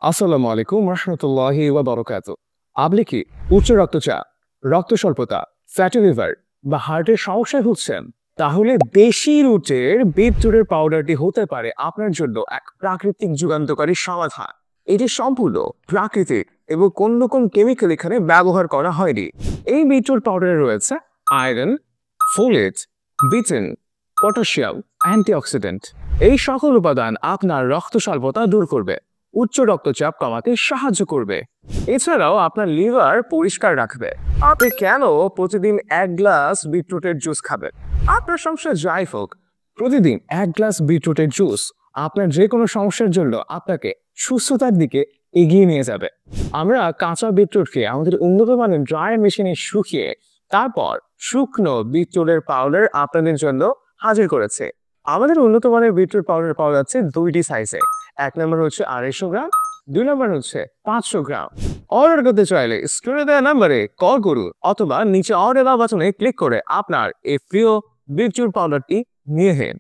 আসসালামু আলাইকুম রহমতুল্লাহি ওয়া বারাকাতুহু। আপনি কি উচ্চ রক্তচাপ, রক্ত স্বল্পতা, ফ্যাটি লিভার বা হার্টের সমস্যায় ভুগছেন? তাহলে দেশি রুটের বিটরুটের পাউডারটি হতে পারে আপনার জন্য এক প্রাকৃতিক যুগান্তকারী সমাধান। এটি সম্পূর্ণ প্রাকৃতিক এবং কোন রকম কেমিক্যাল এখানে ব্যবহার করা হয়নি। এই বিটরুট পাউডারে রয়েছে iron, folate, vitamin, potassium, antioxidant. এই সকল উপাদান আপনার রক্ত স্বল্পতা দূর করবে, উচ্চ রক্তচাপ কমাতে সাহায্য করবে। এছাড়াও আপনার লিভার পরিষ্কার রাখবে। আপনি কেন প্রতিদিন 1 গ্লাস বিটরুটের জুস খাবেন? আপনার সমস্যা যাই হোক, প্রতিদিন 1 গ্লাস বিটরুটের জুস আপনার যে কোনো সমস্যার জন্য আপনাকে সুস্থতার দিকে এগিয়ে নিয়ে যাবে। আমরা কাঁচা বিটরুটকে আমাদের উন্নত মানের ড্রায়ার মেশিনে শুকিয়ে তারপর শুকনো বিটরুটের পাউডার আপনাদের জন্য হাজির করেছে। আমাদের উন্নত মানের বিটরুট পাউডার পাওয়া যাচ্ছে 2টি সাইজে। 1 নম্বর হচ্ছে 250 গ্রাম, 2 নম্বর হচ্ছে 500 গ্রাম। অর্ডার করতে চাইলে স্ক্রিনে দেওয়া নাম্বারে কল করুন অথবা নিচে অর্ডার বাটনে ক্লিক করে আপনার এই প্রিয় বিটরুট পাউডারটি নিয়ে নিন।